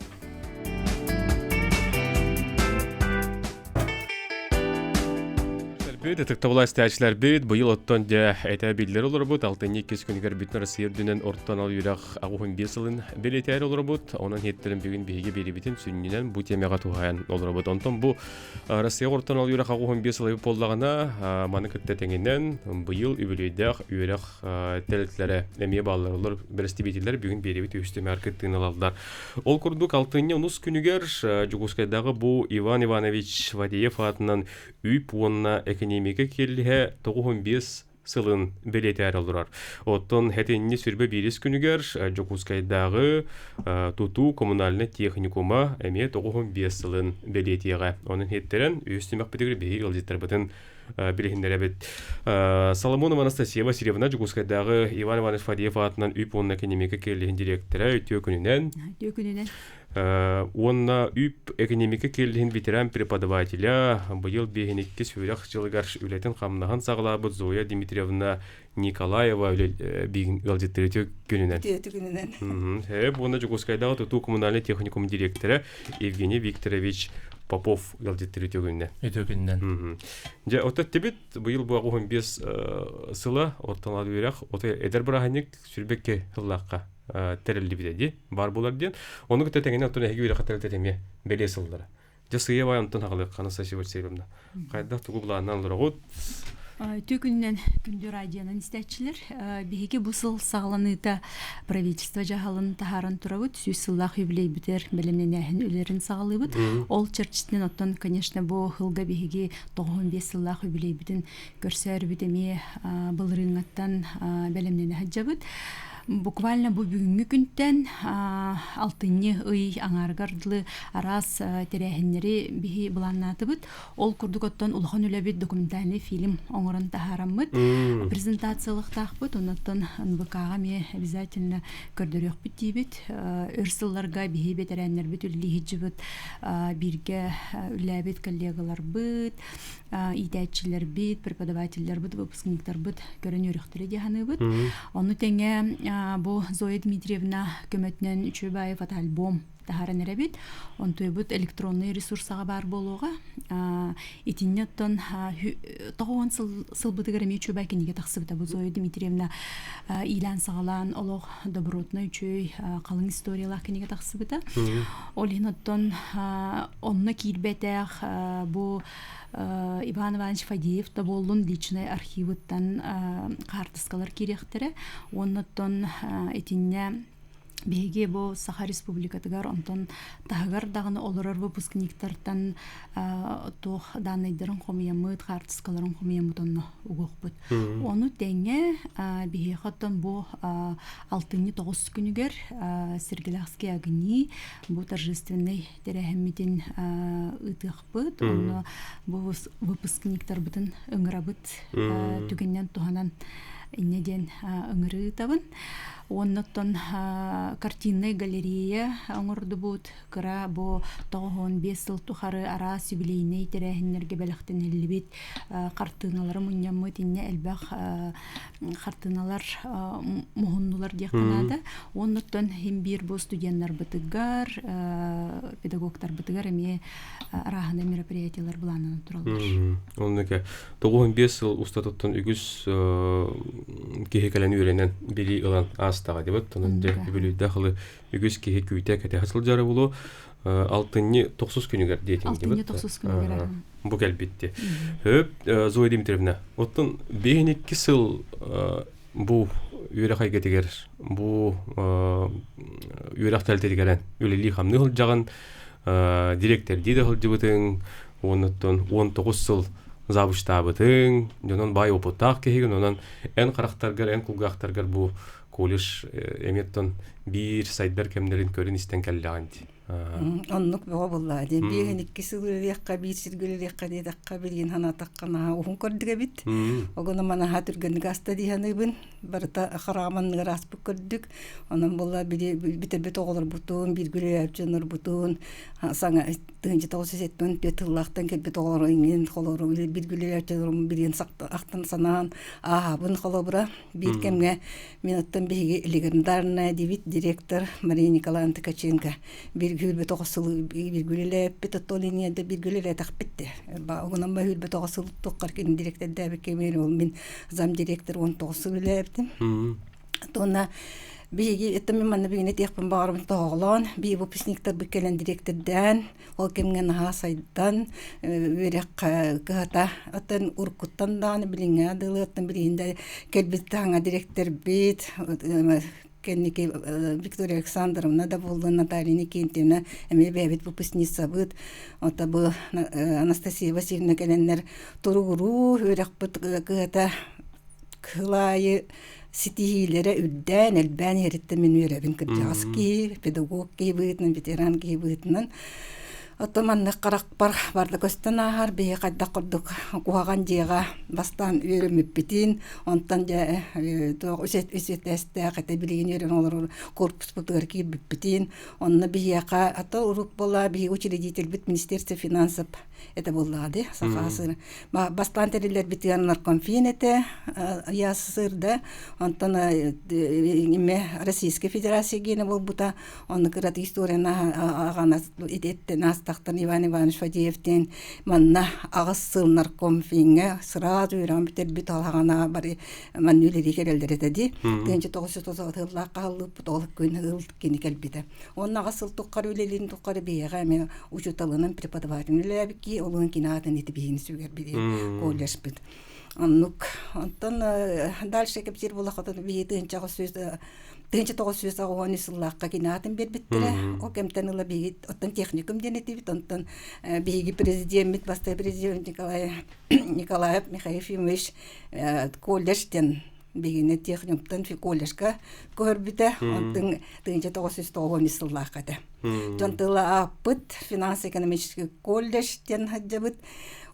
Тактабылай стәчләр бит, быйыл оттон дә әйтә билдер олар бут, 6-2 күнгәр битнер Россия дүнен орттан ал юрак агуын 5 елын белетәр олар бут, онын хеттерин бүгін беге беребитин сүнненен бу темага тухаян олар бут. Онтон бу Россия орттан ал юрак агуын 5 елы боллагана, маны кытта теңеннен быйыл үбелейдәк юрак тәлетләре эме баллар олар берестибитилер бүгін беребит үстеме аркеттин алалдар. Ол курдук 6-9 күнгәр Жугускайдагы бу Иван Иванович Вадиев атынан үйп онна экономика келлиһе 95 сылын белетер олурар. Оттон хетенни сүрбе бирис күнүгер Жокускайдагы туту коммунальный техникума эме 95 сылын белетиге. Онун хеттерен үстүмөк битигер бир ылжыттар бытын билихиндере бит. Соломонова Анастасия Васильевна Жокускайдагы Иван Иванович Фадеев атынан үйп онна экономика келлиһин директору өтө күнүнен онна үйп экономика келлиһин битерен преподавателя быйыл бехинекке сүрәк жылыгар үлетен камнаган саглабыт Зоя Дмитриевна Николаева бигин ылжыттыры күнүнен. Онна Жокускайдагы туту коммунальный техникум директору Евгений Викторович Попов ылжыттыры күнүнен. Же отот тебит быйыл бу 15 сыла оттан алырак ота эдер браханик сүрбекке хыллакка терелли бидеди бар булар ден. Оны күтө теңене оттон эги бирак терелтеме беле сылдары. Же сыя баянтан хагылык канаса шиберсебимна. Кайда тугуланан лорогут Түкүннен күндү радионун истечилер биһиги бусыл сагланыта правительство жаһалын тахарын турабыт сүсыллах юбилей битер белемненехин үлерин сагалыбыт. Ол черчтен оттон, конечно, бу хылга биһиги 95 сыллах юбилей битин көрсөр битеме былрыңаттан белемнене хаҗабыт. Буквально бу бүгүнкү күнтен 6-ны ый аңаргарлы арас терехиннери бихи буланнатыбыт. Ол курдук-оттон улахан үлебит документальный фильм оңорон тахараммыт. Презентациялык тахбыт, оннан НБКга ме обязательно көрдөрөк битибит. Өрсылларга бихи бетереннер бит үллихиҗибит. Бирге үлебит коллегалар бит, идәчилер бит, преподавательлер бит, выпускниктар бит, көрөнөрөктөр дияны бит. Оны теңе бу Зоя Дмитриевна көмөтнен Үчөбаев ат альбом тахаран эребит. Онтой бут электронный ресурсага бар болуга. Итиннеттон тоон сылбытыгар эми Үчөбай кенеге таксыбыта бу Зоя Дмитриевна илан сагалан олог добротный үчөй калың историялар кенеге таксыбыта. Олиноттон онна кирбетех бу Иван Иванович Фадеев да болдун личный архивыттан картыскалар керектере. Оннаттон этинне беге бу Саха Республикатыгар онтон тагар дагыны олорор выпускниктартан тох даныйдырын хомиямыт, картыскаларын хомиямыт онно угукпут. Оны теңе беге хаттан бу 6-9 күнүгер Сергелахский огни бу торжественный терехеммитин ытыхпыт. Оны бу выпускниктар бутын ыңырабыт түгеннен туханан иннеден ыңыры табын. Оннаттан картинный галерея оңорду бут кыра бу 95 жыл тухары ара юбилейный терехиннерге белехтен элбит картиналары муньямы тинне элбах картиналар мухуннулар дияктанада. Оннаттан бир бу студенттар бытыгар, педагогтар бытыгар эме арахында мероприятиялар буланын туралар. Оннука 95 жыл устатуттан үгүс кехекелен үйренен бири ылан астага дебет. Тонунда бүлүдө хылы үгүс кехе күйтө кете хасыл жары болу 6-90 күнүгөр дейтин дебет. 6-90 күнүгөр. Бу келбитти. Хөп Зоя Дмитриевна, оттон 5-2 жыл бу үйрәхай кетигер, бу үйрәхтәл тедигерен, үлели хамны хыл жаган директор диде хыл жыбытың, оннан 19 жыл забыштабытың, жонон бай опытак кехеген, онан эн карактаргар, эн кулгактаргар бу колледж эметтон бир сайттар кемдерин көрүн истен келлеганди. Оннук боо буллады. Биген 2 сылыякка, 1 сиргөлөякка дедакка билген ханатаккана ухун көрдүгө бит. Огоно мана хатыргын гаста диханыбын. Барта хараман рас бүкөрдүк. Онан булла битер оголор бутун, биргөлөп жонор бутун. Саңа тынчы тоосеттен тетыллактан келбет оголор ingen холору биргөлөп жонор билген сакта актан санаан. Бун холобра бир кемге минуттан биги легендарная директор Мария Николаевна Ткаченко. Гүлбе тоғысылы биргүлелеп бетотолинияда биргүлеле тақпетті. Оғынан ба гүлбе тоғысылы тоққар кенің директорда бекемер ол мен зам директор 19 үлептім. Тона биги этмен манна бигине текпен барым тоғлан, би выпускниктар бекелен директордан, ол кемген сайдан верек ката атын уркуттан дан билинге адылы атын билинде келбит таңа директор бит Кенники Виктория Александровна да была, Наталья Никентьевна, эми бебет выпускница быт, ота бы Анастасия Васильевна Каленер туруру, өрекпыт кыта кылайы ситихилere үддән элбән еритте мен өребин кыржаски, педагог ки бытнын, ветеран ки бытнын. Отоманны карак барды көстен ахар бие кайда курдук куаган жега бастан өрөмүп битин онтан же үсетесте ката билген өрөн олор корпус бутур ки битин онны бияка ата урук бола бие учредитель бит министерство финансов это буллады сахасыр бастан терилер битен наркомфинете ясырда онтан име Российская Федерация гене болбута онны кырат историяна агана идетте тахтан Иван Иванович Фадеевтен манна агысыл наркомфинге сразу үрәм битер бит алгана бары ман үлери келдеретеди. 1930 елларга калып толык күн кини келбиде. Онна агысыл туккар үлелин туккар бияга мен учуталынын преподавательный бики олон кинатын ити бигин сүгер биде колледж бит. Аннук антан дальше кептер була хатын бийден чагы сөз Тенче 910 сыллакка кинатын бербиттере. О кемтен ыла бигит оттан техникум денетибит онтан биги президент баста президент Николаев Михаил Ефимович колледжтен бигине техникумтан колледжга көрбите онтан тенче 910 сыллакка да. Жонтыла апыт финанс-экономический колледжтен хаджабыт.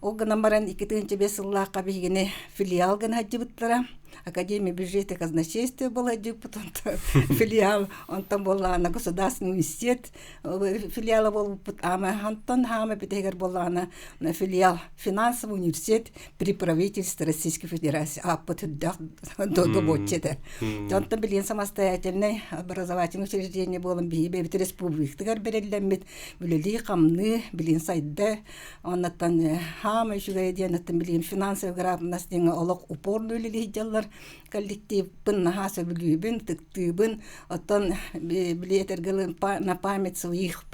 Огынан баран 2-5 сыллакка бигине филиал гана хаджабыттара. Академия бюджета казначейства была депутат, филиал, он там была на государственный университет, филиал был, Антон Хама Петегар была на филиал финансовый университет при правительстве Российской Федерации, до Ботчета. Он там были самостоятельные образовательные учреждения, было бит республик, тагар берелемит, были камны, были сайда, он там Хама еще один, там были финансовый грамотность, олог упорную лилиделлар, коллектив пыннахаса билюбин, тыктыбын, оттан билетергелын на память своих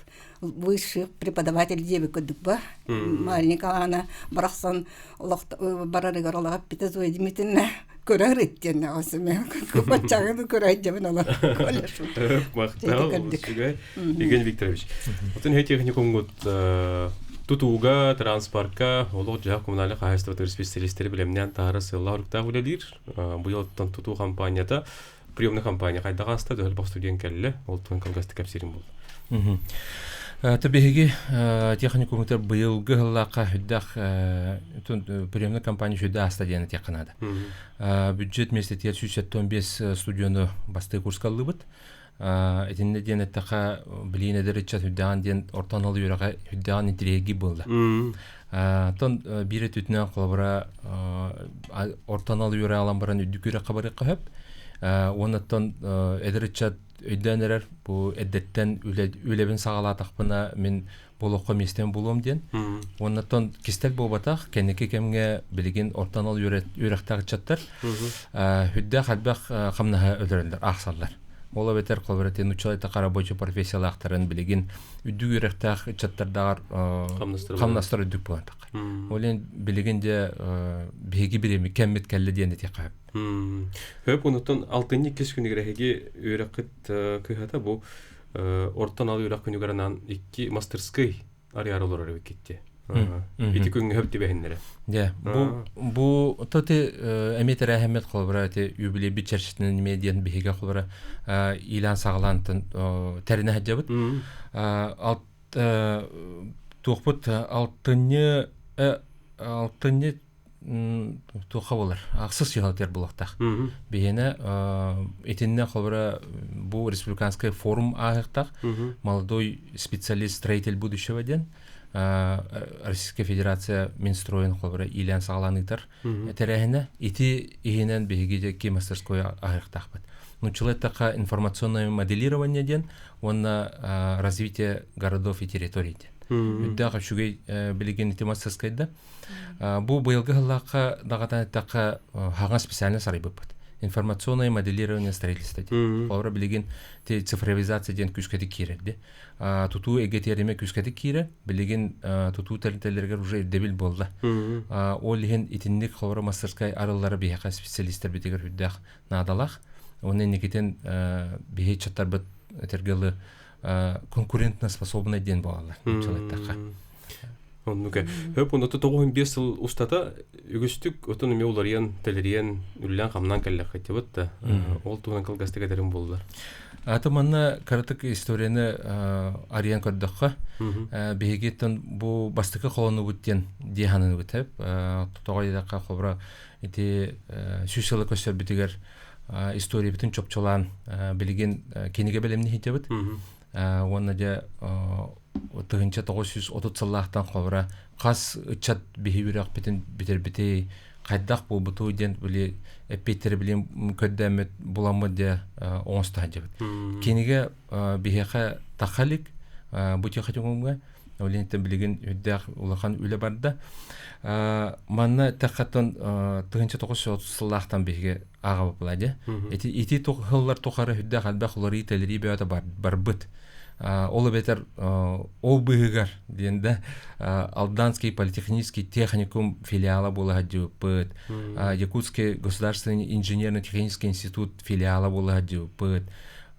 высших преподавателей девик дубба. Мария Николаевна Барахсан барарыгар олага Зоя Дмитриевна көрөр эттен осыме. Көпчагын көрөй жабын ала. Мактал. Евгений Викторович. Оттан техникумгут Тутуга, транспортка, олог жа коммунальный хозяйство специалисттері білемнен тары сыллар ұрықта үлелер. Бұйылттан туту компанията, приемный компания қайдаға аста дөл бақ студент кәлі, олтын колгасты кәпсерін болды. Табиги техникумтер быйылгы хыллакка хүддах приемный компания хүдда астадияны теканада. Бюджет местетер 175 студионы басты курскаллыбыт. Этинде ден эттака билин эдеречат хүддаган ден ортаналы юрага хүддаган интриги болды. Тон бире түтүнөн колбара ортаналы юра алан баран үдүкүрө кабары кап. Оннан эдеречат өйдәнерер бу эддеттен үлебин сагалатакпына мен болохко местен болом ден. Оннан кистел болбатак кенеке кемге билген ортанал үрөктагы чаттар. Хүддә хәлбәк камнаха өдөрөлдөр, аксаллар. Ола бетер колбаратен учалайта рабочий профессиялактарын билген үдүк үрөктак чаттардагар камнастыр үдүк болантак. Олен билгенде беги биреме кеммет келли дегенде текап. Хөп онутон 6-2 күнүгереги үрөкөт кыхата бу ортан алуу үрөк күнүгеренан 2 мастерской ариаралар кетти. Ити күнгө хөп дебендере. Я, бу тоте эметер ахмет колбараты юбилей бичерчтин медиан беге колбара илан сагалантын терине хаджабыт. Алт тохпут алтыны тоха болар. Аксыз ялтер булактак. Бегене этинне колбара бу республиканский форум агыктак. Молодой специалист строитель будущего ден. Российская Федерация Минстроен колбара илан сагаланыктар. Терехне ити игенен бегеде ки мастерской агыктакпыт. Нучулеттака информационное моделирование ден, онна развитие городов и территорий ден. Үддәгә шугай билеген темасыскайда. Бу быелгы хыллакка дагатан такка хаган специальный сарайбыт. Информационное моделирование строительства. Колбара билеген цифровизация ден күскәди кирәде. Туту эгетереме күскәди кире, билеген туту тәлинтәләргә уже дебил булды. Ол леген итинник колбара мастерскай арыллары бияка специалисттар битегер үддәк надалах. Onun nikiten bihe çatar bit tergeli konkurentna способный ден bağlar. Çalıkta. Onnuke. Höp onda 95 yıl ustata ügüstük otonomi olaryan teleriyen üllen kamnan kelle xetibet de ol tuğan kılgastık ederim bollar. Atamanna karatık istoriyani arayan kardakka bihegetten bu bastıkı kolonu butyen dihanını bitep toğaydakka kobra iti süsyalı köster bitiger история bütün çopçolan bilgin keniге белемни хитебит. Онна же 1930 жыллардан кобра кас ычат бихибирак битен битер кайдак бу буту ден биле эпетер билем көддәмет буламы де оңста жебит. Кениге бихеха тахалик бу техатуңга олентен билген үддәк улахан үле барда. Манна тахаттан 1930 жыллардан биге ага булады. Ити тохыллар тохары үддәк албак лори телери бәта барбыт. Олы бетер ол быгар дегенде Алданский политехнический техникум филиала була жупыт. Якутский государственный инженерно-технический институт филиала була жупыт.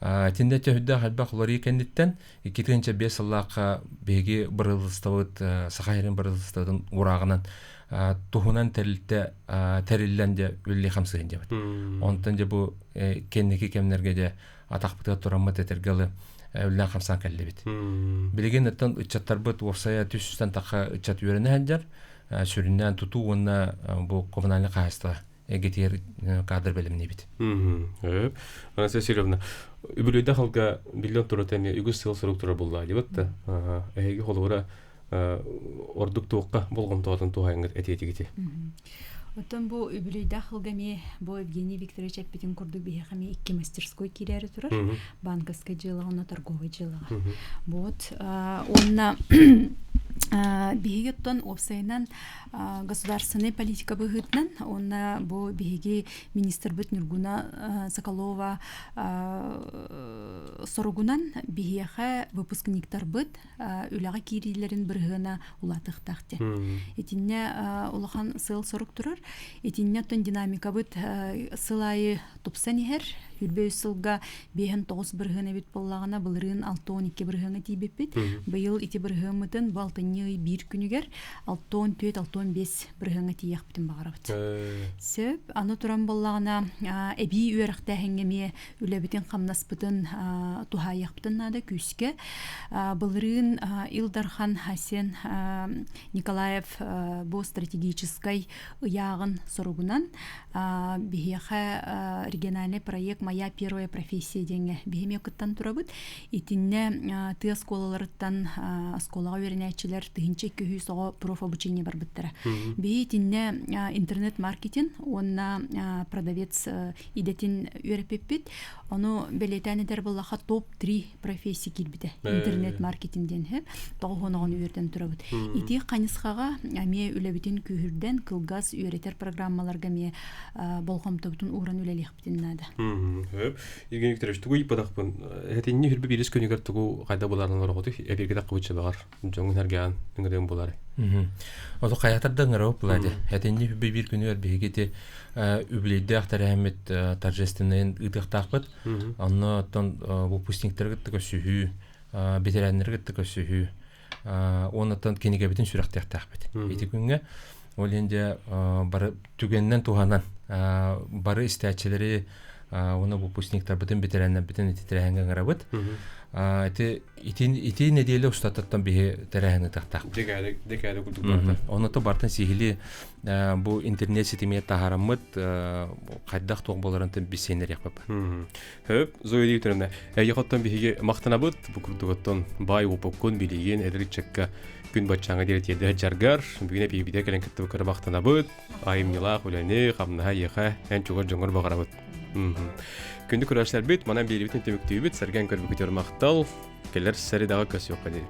Тендете үддәк албак лори кендиттен 2005 жылларга беги бырылыстыбыт Сахайрын бырылыстыдын урагынан тухунан терилленде үлли хамсыгын жебит. Онтан же бу кеннеки кемнерге де атакпыта тураммат этергелы үллән хамсан кәллебит. Билеген аттан ычаттар бит орсая түстән така ычат үрәне хәҗәр сүриннән туту онна бу коммуналь кайста эгетер кадр белемне бит. Анастасия Сергеевна, үбүлөйдө халга миллион туротеме үгүс сыл структура булла дибетте. Эге холора ордук туукка болгон тоотун тугайыңгы этетигити. Оттон бу үбүлөйдө халгаме бу Евгений Викторович Аппетин курдук бихами 2 мастерской кирәре турар. Банковская жилага, торговая жилага. Вот онна бигеттон опсайнан государственная политика быгытнан онна бу биги министр бит Нургуна Соколова соргунан бигеха выпускниктар бит үлага кирилерин биргына улатыктакты. Этинне улахан сыл сорок турар. Этинне тон динамика бит сылайы тупсанихер Үрбөй сылга 5-9 биргына бит боллагына былырын 6-12 биргына тийбеппит. Быйыл ити биргымытын балтыны аны бир күнүгер 6-4-6-5 бирһыңа тиях битен багарабыт. Сөп аны туран боллагана эби үөрәхтә хәңгәме үләбитен камнаспытын тухаяк битен нада күскә. Былырын Илдархан Хасен Николаев бу стратегической ягын соругунан бихеха региональный проект «Моя первая профессия» деңе бихеме кыттан турабыт. Итинне тыя сколаларыттан сколага вернәчиләр тыгынча көһү сого профобучение бар биттәре. Би итинне интернет-маркетинг, онна продавец идетин үрәпеппит, оны белетәнедер буллаха топ-3 профессия килбиде. Интернет-маркетингден һәм тагынагын үрдән турабыт. Ити канисхага ме үләбитен күһүрдән кылгас үрәтер программаларга ме болгом табытын уран үләлек битеннәдә. Евгений Викторович, тугу ипадакпын. Хәтинне хүрбе бирис көнүгөр тугу кайда буларны роготы, эбергә кыбычы бар. Жоңун хәргән ниңдән булар. Ото каятардан гырып булады. Хәтинне хүрбе бир көнүгөр бегете үблейдә ахтар әһмет торжественный ыдыктакпыт. Анны тон выпускниктер гыттык сөһү, ветераннар гыттык сөһү. Оннан кенеге битен сүрәктәктәкпыт. Ити күнгә ол инде бары түгеннән туганан бары истәчеләре оны выпускниктар битен ветераннар битен титрәһәнгә гырабыт. Ити неделе устаттан бие тәрәһәне тактак. Декәдә күтүк бар. Оны то бартын сихили бу интернет сетеме таһарамыт кайдак тог боларын тен бисенер япып. Хөп, зойди үтәрендә. Яхаттан биге мактанабыт, бу күрдүгәттән бай упоккон билеген эдерчеккә күн бачаңа дирәтәдә җаргар, бүгенә бибидә калән китте кыр мактанабыт, айымнила хуләне, хамна яха, һәм чугыр җоңгыр багарабыт. Күндү күрәшләр бит, манан биребитен төмөктүбит, сәргән көрбү күтәр мактал, келәр сәредәгә көс юк дип.